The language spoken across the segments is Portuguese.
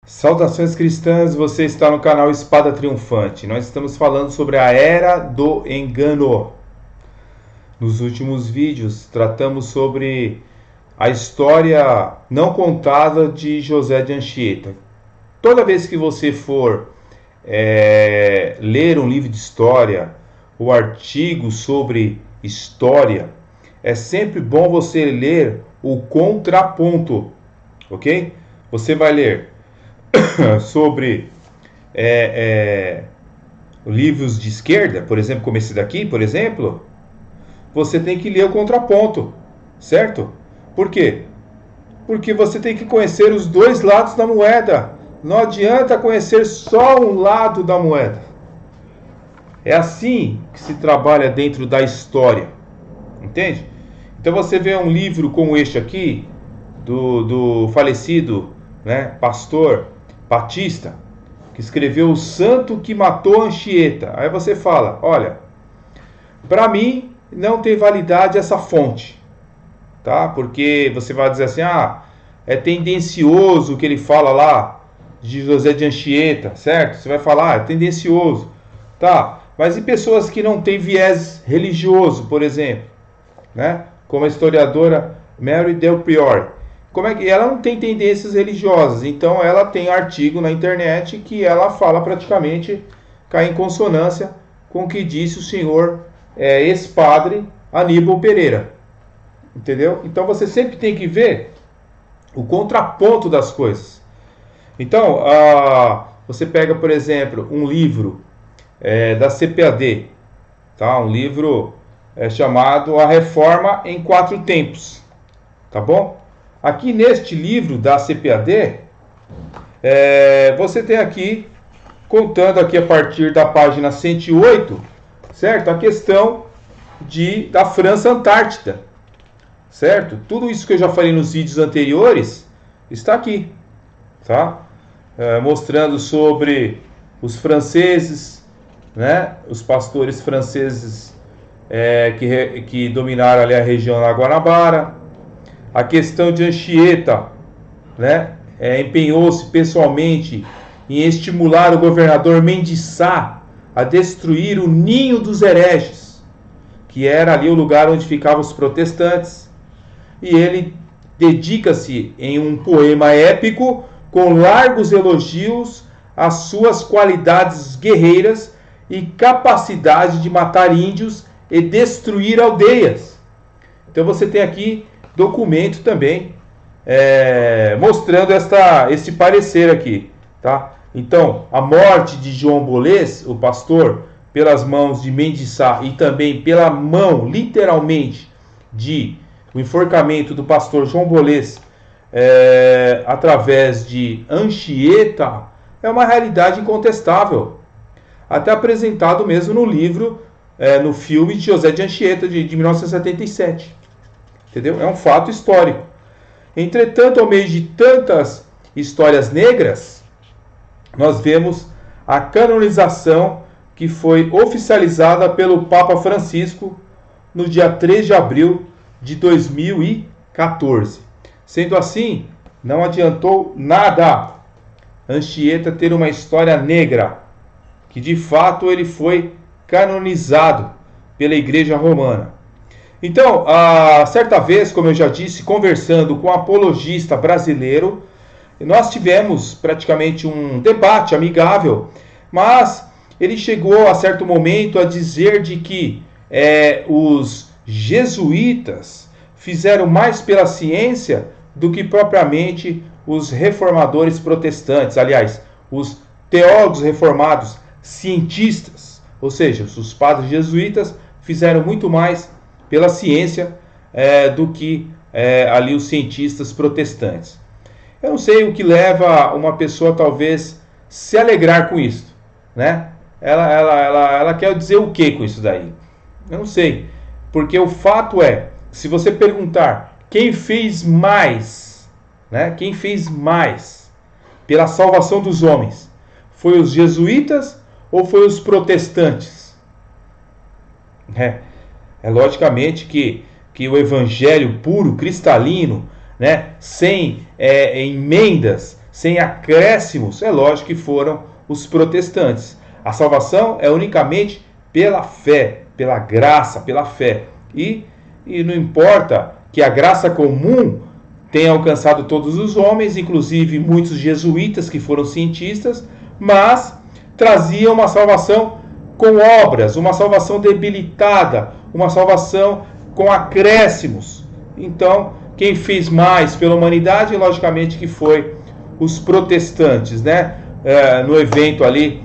Saudações cristãs, você está no canal Espada Triunfante. Nós estamos falando sobre a Era do Engano. Nos últimos vídeos tratamos sobre a história não contada de José de Anchieta. Toda vez que você for ler um livro de história ou artigo sobre história, é sempre bom você ler o contraponto, ok? Você vai ler sobre livros de esquerda, por exemplo, como esse daqui, por exemplo, você tem que ler o contraponto, certo? Por quê? Porque você tem que conhecer os dois lados da moeda. Não adianta conhecer só um lado da moeda. É assim que se trabalha dentro da história, entende? Então você vê um livro como este aqui, do falecido, pastor Batista, que escreveu O Santo que Matou Anchieta. Aí você fala, olha, para mim não tem validade essa fonte, tá? Porque você vai dizer assim, é tendencioso o que ele fala lá de José de Anchieta, certo? Você vai falar, é tendencioso, tá? Mas e pessoas que não têm viés religioso, por exemplo, né? Como a historiadora Mary Del Priore. Como é que ela não tem tendências religiosas? Então ela tem artigo na internet que ela fala praticamente cai em consonância com o que disse o senhor ex-padre Aníbal Pereira. Entendeu? Então você sempre tem que ver o contraponto das coisas. Então, você pega, por exemplo, um livro da CPAD, tá? Um livro chamado A Reforma em 4 Tempos, tá bom? Aqui neste livro da CPAD, você tem aqui, contando aqui a partir da página 108, certo? A questão da França Antártida, certo? Tudo isso que eu já falei nos vídeos anteriores está aqui, tá? Mostrando sobre os franceses, né? Os pastores franceses que dominaram ali a região da Guanabara. A questão de Anchieta, né? Empenhou-se pessoalmente em estimular o governador Mendes Sá a destruir o ninho dos hereges, que era ali o lugar onde ficavam os protestantes. E ele dedica-se em um poema épico com largos elogios às suas qualidades guerreiras e capacidade de matar índios e destruir aldeias. Então você tem aqui documento também mostrando esse parecer aqui, tá? Então, a morte de João Bolés, o pastor, pelas mãos de Mendes Sá e também pela mão, literalmente, o enforcamento do pastor João Bolés através de Anchieta, é uma realidade incontestável. Até apresentado mesmo no livro, no filme de José de Anchieta, de 1977. Entendeu? É um fato histórico. Entretanto, ao meio de tantas histórias negras, nós vemos a canonização que foi oficializada pelo Papa Francisco no dia 3 de abril de 2014. Sendo assim, não adiantou nada Anchieta ter uma história negra, que de fato ele foi canonizado pela Igreja Romana. Então, certa vez, como eu já disse, conversando com um apologista brasileiro, nós tivemos praticamente um debate amigável, mas ele chegou a certo momento a dizer de que os jesuítas fizeram mais pela ciência do que propriamente os reformadores protestantes, aliás, os teólogos reformados, cientistas, ou seja, os padres jesuítas fizeram muito mais pela ciência do que ali os cientistas protestantes. Eu não sei o que leva uma pessoa talvez se alegrar com isso, né? Ela quer dizer o que com isso daí? Eu não sei, porque o fato é, se você perguntar quem fez mais, né? Quem fez mais pela salvação dos homens, foi os jesuítas ou foi os protestantes? Logicamente que o evangelho puro, cristalino, né, sem emendas, sem acréscimos, é lógico que foram os protestantes. A salvação é unicamente pela fé, pela graça, pela fé. E não importa que a graça comum tenha alcançado todos os homens, inclusive muitos jesuítas que foram cientistas, mas trazia uma salvação com obras, uma salvação debilitada, uma salvação com acréscimos. Então, quem fez mais pela humanidade, logicamente que foi os protestantes, né? No evento ali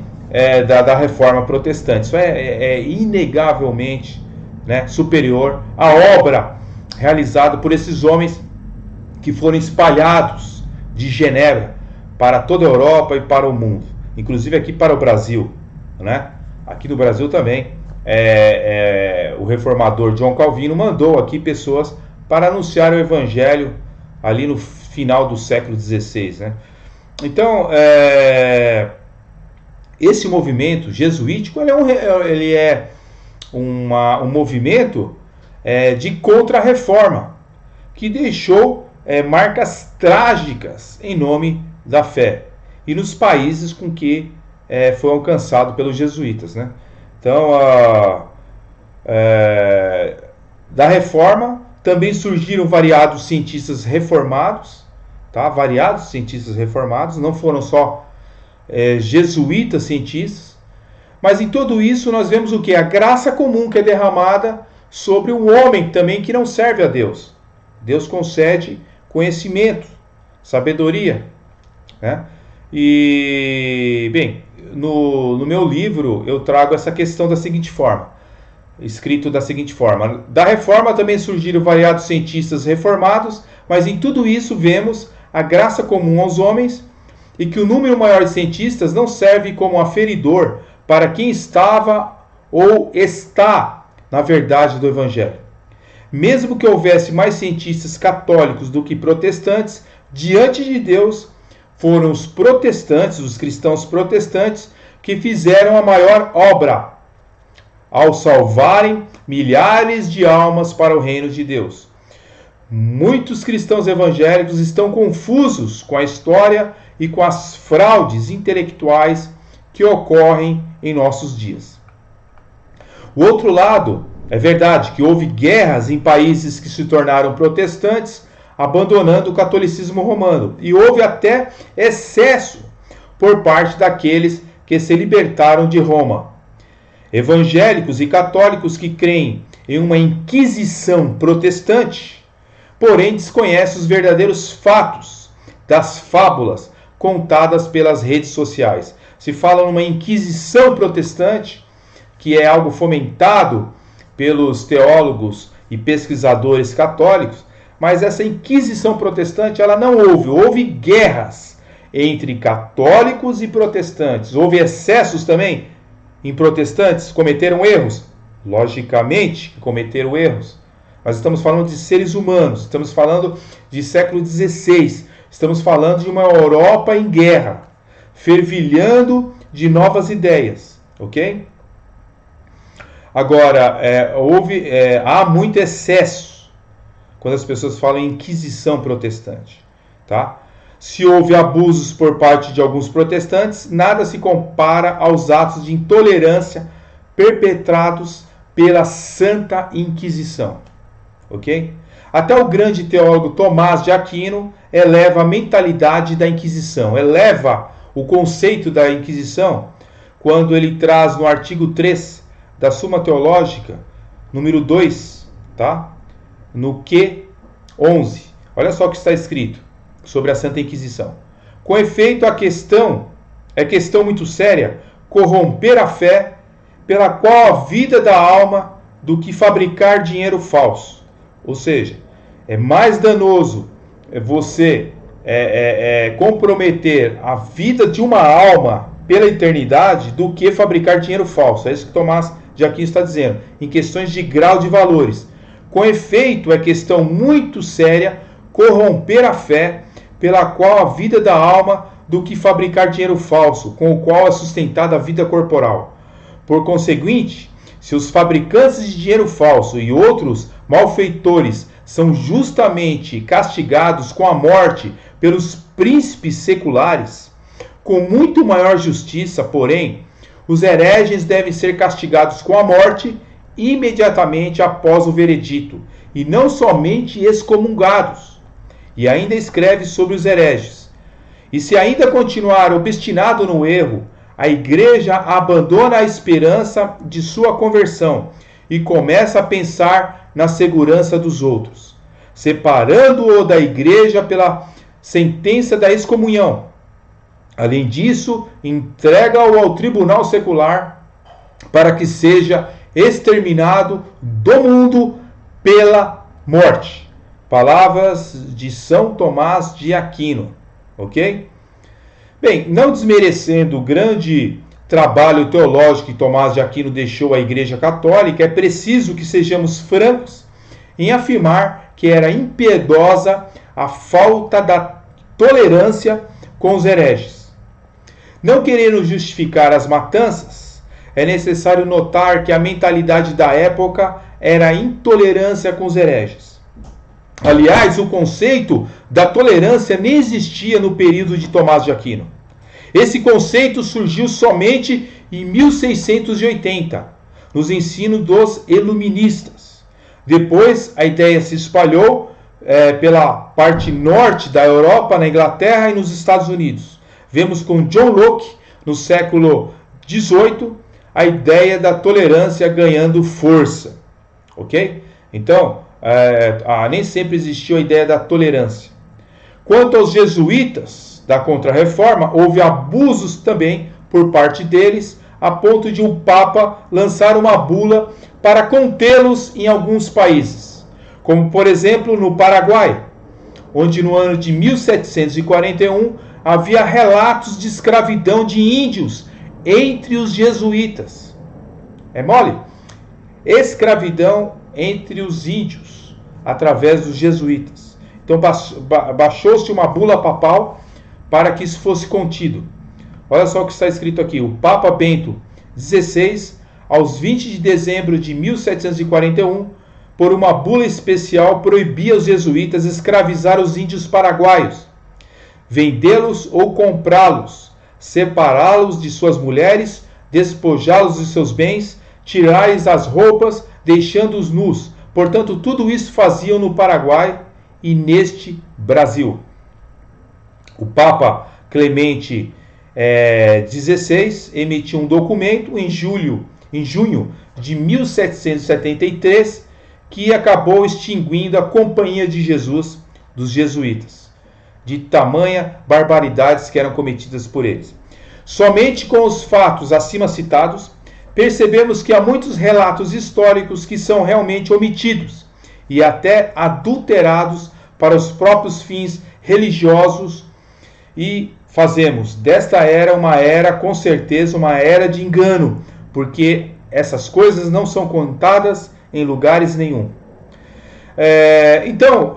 da Reforma Protestante. Isso é inegavelmente, né, superior à obra realizada por esses homens que foram espalhados de Genebra para toda a Europa e para o mundo, inclusive aqui para o Brasil, né? Aqui no Brasil também, o reformador João Calvino mandou aqui pessoas para anunciar o Evangelho ali no final do século XVI, né? Então, esse movimento jesuítico ele é um movimento de contra-reforma, que deixou marcas trágicas em nome da fé e nos países com que foi alcançado pelos jesuítas, né? Então, da reforma também surgiram variados cientistas reformados, tá? Variados cientistas reformados, não foram só jesuítas cientistas, mas em tudo isso nós vemos o que? A graça comum que é derramada sobre o homem também que não serve a Deus. Deus concede conhecimento, sabedoria, né? E, bem, no meu livro eu trago essa questão da seguinte forma, escrito da seguinte forma: da reforma também surgiram variados cientistas reformados, mas em tudo isso vemos a graça comum aos homens e que o número maior de cientistas não serve como aferidor para quem estava ou está na verdade do Evangelho. Mesmo que houvesse mais cientistas católicos do que protestantes, diante de Deus foram os protestantes, os cristãos protestantes, que fizeram a maior obra ao salvarem milhares de almas para o reino de Deus. Muitos cristãos evangélicos estão confusos com a história e com as fraudes intelectuais que ocorrem em nossos dias. O outro lado, é verdade que houve guerras em países que se tornaram protestantes, abandonando o catolicismo romano, e houve até excesso por parte daqueles que se libertaram de Roma. Evangélicos e católicos que creem em uma inquisição protestante, porém desconhecem os verdadeiros fatos das fábulas contadas pelas redes sociais. Se fala numa inquisição protestante, que é algo fomentado pelos teólogos e pesquisadores católicos, mas essa inquisição protestante, ela não houve. Houve guerras entre católicos e protestantes. Houve excessos também em protestantes. Cometeram erros? Logicamente que cometeram erros. Mas estamos falando de seres humanos. Estamos falando de século XVI. Estamos falando de uma Europa em guerra, fervilhando de novas ideias. Ok? Agora, há muito excesso quando as pessoas falam em inquisição protestante, tá? Se houve abusos por parte de alguns protestantes, nada se compara aos atos de intolerância perpetrados pela Santa Inquisição, ok? Até o grande teólogo Tomás de Aquino eleva a mentalidade da Inquisição, eleva o conceito da Inquisição, quando ele traz no artigo 3 da Suma Teológica, número 2, tá? No Q11. Olha só o que está escrito sobre a Santa Inquisição. Com efeito, a questão é questão muito séria, corromper a fé, pela qual a vida da alma do que fabricar dinheiro falso. Ou seja, é mais danoso você comprometer a vida de uma alma pela eternidade do que fabricar dinheiro falso. É isso que Tomás de Aquino está dizendo, em questões de grau de valores. Com efeito, é questão muito séria corromper a fé, pela qual a vida da alma do que fabricar dinheiro falso, com o qual é sustentada a vida corporal. Por conseguinte, se os fabricantes de dinheiro falso e outros malfeitores são justamente castigados com a morte pelos príncipes seculares, com muito maior justiça, porém, os hereges devem ser castigados com a morte imediatamente após o veredito, e não somente excomungados. E ainda escreve sobre os hereges: e se ainda continuar obstinado no erro, a igreja abandona a esperança de sua conversão e começa a pensar na segurança dos outros, separando-o da igreja pela sentença da excomunhão. Além disso, entrega-o ao tribunal secular para que seja exterminado do mundo pela morte. Palavras de São Tomás de Aquino, ok? Bem, não desmerecendo o grande trabalho teológico que Tomás de Aquino deixou à Igreja Católica, é preciso que sejamos francos em afirmar que era impiedosa a falta da tolerância com os hereges. Não querendo justificar as matanças, é necessário notar que a mentalidade da época era a intolerância com os hereges. Aliás, o conceito da tolerância nem existia no período de Tomás de Aquino. Esse conceito surgiu somente em 1680, nos ensinos dos iluministas. Depois, a ideia se espalhou pela parte norte da Europa, na Inglaterra e nos Estados Unidos. Vemos com John Locke, no século XVIII, a ideia da tolerância ganhando força. Ok? Então, nem sempre existiu a ideia da tolerância. Quanto aos jesuítas da Contra-Reforma, houve abusos também por parte deles, a ponto de um Papa lançar uma bula para contê-los em alguns países, como por exemplo no Paraguai, onde no ano de 1741 havia relatos de escravidão de índios entre os jesuítas. É mole? Escravidão entre os índios, através dos jesuítas. Então baixou-se uma bula papal para que isso fosse contido. Olha só o que está escrito aqui. O Papa Bento XVI, aos 20 de dezembro de 1741, por uma bula especial, proibia os jesuítas escravizar os índios paraguaios, vendê-los ou comprá-los, separá-los de suas mulheres, despojá-los de seus bens, tirar-lhes as roupas, deixando-os nus. Portanto, tudo isso faziam no Paraguai e neste Brasil. O Papa Clemente XVI emitiu um documento em junho de 1773 que acabou extinguindo a Companhia de Jesus dos jesuítas, de tamanha barbaridades que eram cometidas por eles. Somente com os fatos acima citados, percebemos que há muitos relatos históricos que são realmente omitidos e até adulterados para os próprios fins religiosos, e fazemos desta era uma era, com certeza, uma era de engano, porque essas coisas não são contadas em lugares nenhum. Então,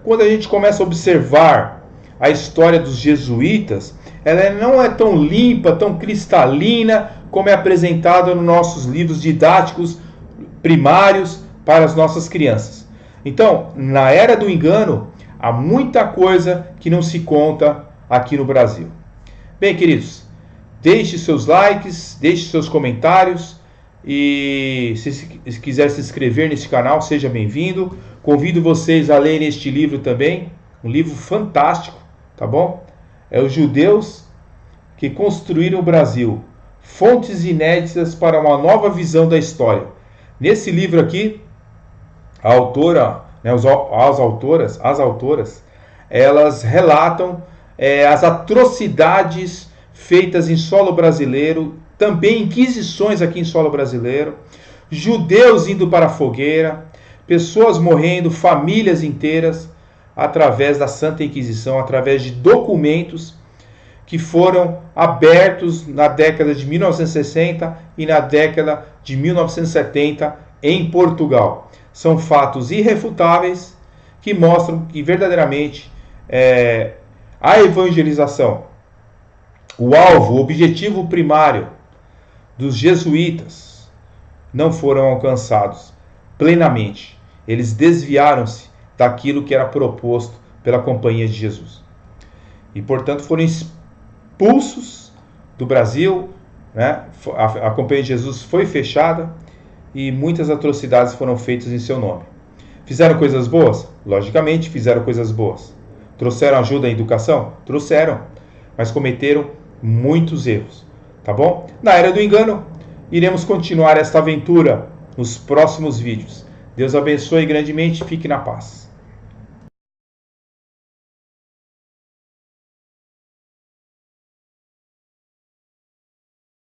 quando a gente começa a observar a história dos jesuítas, ela não é tão limpa, tão cristalina, como é apresentada nos nossos livros didáticos primários para as nossas crianças. Então, na era do engano, há muita coisa que não se conta aqui no Brasil. Bem, queridos, deixe seus likes, deixe seus comentários, e se quiser se inscrever neste canal, seja bem-vindo. Convido vocês a lerem este livro também, um livro fantástico, tá bom? É Os Judeus que Construíram o Brasil, Fontes Inéditas para uma Nova Visão da História. Nesse livro aqui, a autora, as autoras, elas relatam as atrocidades feitas em solo brasileiro, também inquisições aqui em solo brasileiro, judeus indo para a fogueira, pessoas morrendo, famílias inteiras, através da Santa Inquisição, através de documentos que foram abertos na década de 1960 e na década de 1970 em Portugal. São fatos irrefutáveis que mostram que verdadeiramente a evangelização, o alvo, o objetivo primário dos jesuítas não foram alcançados plenamente. Eles desviaram-se daquilo que era proposto pela Companhia de Jesus. E, portanto, foram expulsos do Brasil, né? A Companhia de Jesus foi fechada e muitas atrocidades foram feitas em seu nome. Fizeram coisas boas? Logicamente fizeram coisas boas. Trouxeram ajuda à educação? Trouxeram, mas cometeram muitos erros, tá bom? Na Era do Engano, iremos continuar esta aventura nos próximos vídeos. Deus abençoe grandemente, fique na paz.